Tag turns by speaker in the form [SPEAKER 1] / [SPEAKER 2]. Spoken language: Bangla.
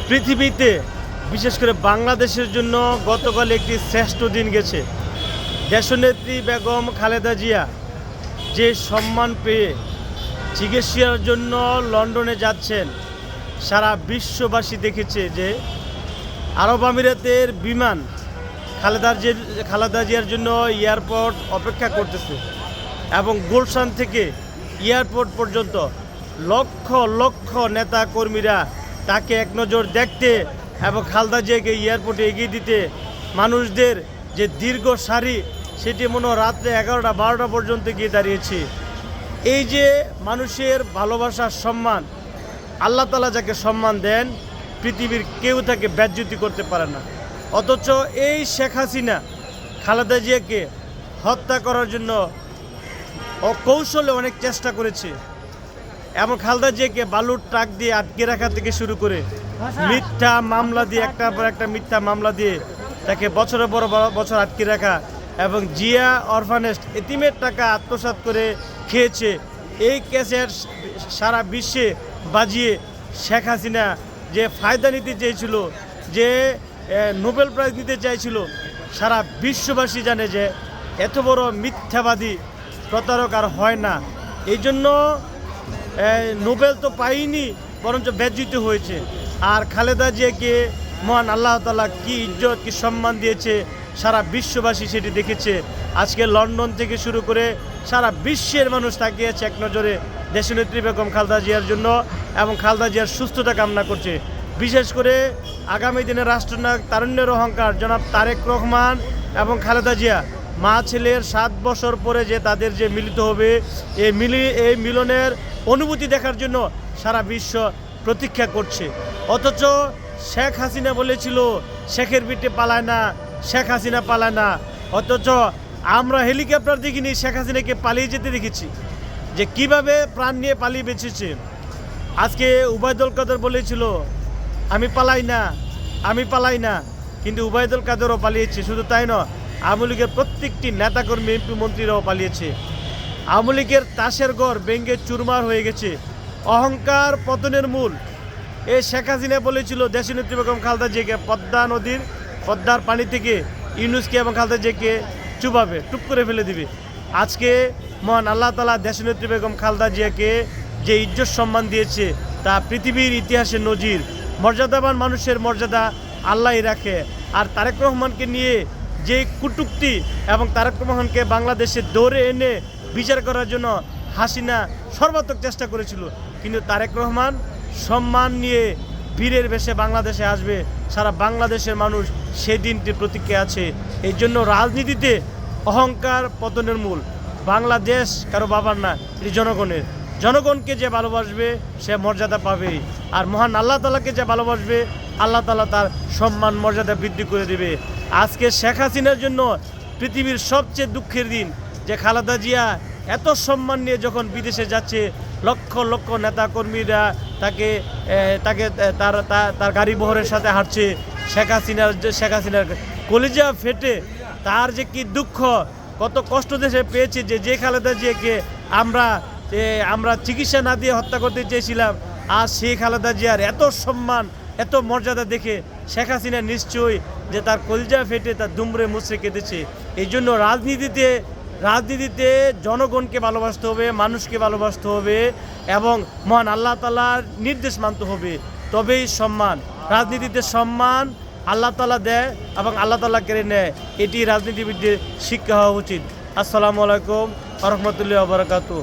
[SPEAKER 1] পৃথিবীতে বিশেষ করে বাংলাদেশের জন্য গতকাল একটি শ্রেষ্ঠ দিন গেছে। দেশনেত্রী বেগম খালেদা জিয়া যে সম্মান পেয়ে চিকিৎসার জন্য লন্ডনে যাচ্ছেন, সারা বিশ্ববাসী দেখেছে যে আরব আমিরাতের বিমান খালেদা জিয়ার জন্য এয়ারপোর্ট অপেক্ষা করতেছে এবং গুলশান থেকে এয়ারপোর্ট পর্যন্ত লক্ষ লক্ষ নেতা কর্মীরা তাকে এক নজর দেখতে এবং খালেদা জিয়াকে এয়ারপোর্টে এগিয়ে দিতে মানুষদের যে দীর্ঘ সারি, সেটি মনে হয় রাত্রে 11টা 12টা পর্যন্ত গিয়ে দাঁড়িয়েছে। এই যে মানুষের ভালোবাসার সম্মান, আল্লাহ তাআলা যাকে সম্মান দেন পৃথিবীর কেউ তাকে ব্যজ্যুতি করতে পারে না। অথচ এই শেখ হাসিনা খালেদা জিয়াকে হত্যা করার জন্য অকৌশলে অনেক চেষ্টা করেছে এবং খালেদা জিয়াকে বালুর ট্রাক দিয়ে আটকে রাখা থেকে শুরু করে মিথ্যা মামলা দিয়ে একটার পর একটা মিথ্যা মামলা দিয়ে তাকে বছরের পর বছর আটকে রাখা এবং জিয়া অরফানেজ এতিমের টাকা আত্মসাৎ করে খেয়েছে। এই কেসের সারা বিশ্বে বাজিয়ে শেখ হাসিনা যে ফায়দা নিতে চেয়েছিল, যে নোবেল প্রাইজ নিতে চাইছিল, সারা বিশ্ববাসী জানে যে এত বড় মিথ্যাবাদী প্রতারক আর হয় না। এই জন্য নোবেল তো পাইনি, বরঞ্চ ব্যর্জিত হয়েছে। আর খালেদা জিয়াকে মহান আল্লাহ তাআলা কি ইজ্জত কি সম্মান দিয়েছে সারা বিশ্ববাসী সেটি দেখেছে। আজকে লন্ডন থেকে শুরু করে সারা বিশ্বের মানুষ তাকিয়ে আছে এক নজরে দেশনেত্রী বেগম খালেদা জিয়ার জন্য এবং খালেদা জিয়ার সুস্থতা কামনা করছে। বিশেষ করে আগামী দিনে রাষ্ট্রনায়ক তারুণ্যের অহংকার জনাব তারেক রহমান এবং খালেদা জিয়া মা ছেলের 7 বছর পরে যে তাদের যে মিলিত হবে, এই মিলনের অনুভূতি দেখার জন্য সারা বিশ্ব প্রতীক্ষা করছে। অথচ শেখ হাসিনা বলেছিল শেখের পিঠে পালায় না, শেখ হাসিনা পালায় না। অথচ আমরা হেলিকপ্টার দেখিনি, শেখ হাসিনাকে পালিয়ে যেতে দেখেছি যে কিভাবে প্রাণ নিয়ে পালিয়ে বেঁচেছে। আজকে উবায়দুল কাদের বলেছিল আমি পালাই না, কিন্তু উবায়দুল কাদেরও পালিয়েছে। শুধু তাই নয়, আওয়ামী লীগের প্রত্যেকটি নেতাকর্মী এমপি মন্ত্রীরাও পালিয়েছে। আওয়ামী লীগের তাসের ঘর ভেঙে চুরমার হয়ে গেছে। অহংকার পতনের মূল। এই শেখ হাসিনা বলেছিল দেশনেত্রী বেগম খালেদা জিয়াকে পদ্মার পানি থেকে ইউনূসকে এবং খালেদা জিয়াকে চুবাবে, টুপ করে ফেলে দিবে। আজকে মহান আল্লাহ তাআলা দেশনেত্রী বেগম খালেদা জিয়াকে যে ইজ্জত সম্মান দিয়েছে তা পৃথিবীর ইতিহাসে নজির। মর্যাদাবান মানুষের মর্যাদা আল্লাহই রাখে। আর তারেক রহমানকে নিয়ে যে কটূক্তি এবং তারেক রহমানকে বাংলাদেশে দৌড়ে এনে বিচার করার জন্য হাসিনা সর্বাত্মক চেষ্টা করেছিল, কিন্তু তারেক রহমান সম্মান নিয়ে বীরের বেশে বাংলাদেশে আসবে। সারা বাংলাদেশের মানুষ সেই দিনটি প্রতীক্ষায় আছে। এই জন্য রাজনীতিতে অহংকার পতনের মূল। বাংলাদেশ কারো বাবার না, এটি জনগণের। জনগণকে যে ভালোবাসবে সে মর্যাদা পাবেই। আর মহান আল্লাহ তাআলাকে যে ভালোবাসবে আল্লাহ তাআলা তার সম্মান মর্যাদা বৃদ্ধি করে দেবে। আজকে শেখ হাসিনার জন্য পৃথিবীর সবচেয়ে দুঃখের দিন যে খালেদা জিয়া এত সম্মান নিয়ে যখন বিদেশে যাচ্ছে, লক্ষ লক্ষ নেতা কর্মীরা তার গাড়ি বহরের সাথে হাঁটছে। শেখ হাসিনার কলিজা ফেটে তার যে কি দুঃখ, কত কষ্ট দেশে পেয়েছে যে খালেদা জিয়াকে আমরা চিকিৎসা না দিয়ে হত্যা করতে চেয়েছিলাম। আর সেই খালেদা জিয়ার এত সম্মান এত মর্যাদা দেখে শেখ হাসিনা নিশ্চয়ই যে তার কলিজা ফেটে তার দুমড়ে মুচড়ে কেঁদেছে। এই জন্য রাজনীতিতে জনগণকে ভালোবাসতে হবে, মানুষকে ভালোবাসতে হবে এবং মহান আল্লাহ তাআলার নির্দেশ মানতে হবে। তবেই সম্মান। রাজনীতিতে সম্মান আল্লাহ তাআলা দেয় এবং আল্লাহ তাআলা কেড়ে নেয়। এটি রাজনীতিবিদদের শিক্ষা হওয়া উচিত। আসসালামু আলাইকুম ওয়া রাহমাতুল্লাহি ওয়া বারাকাতুহু।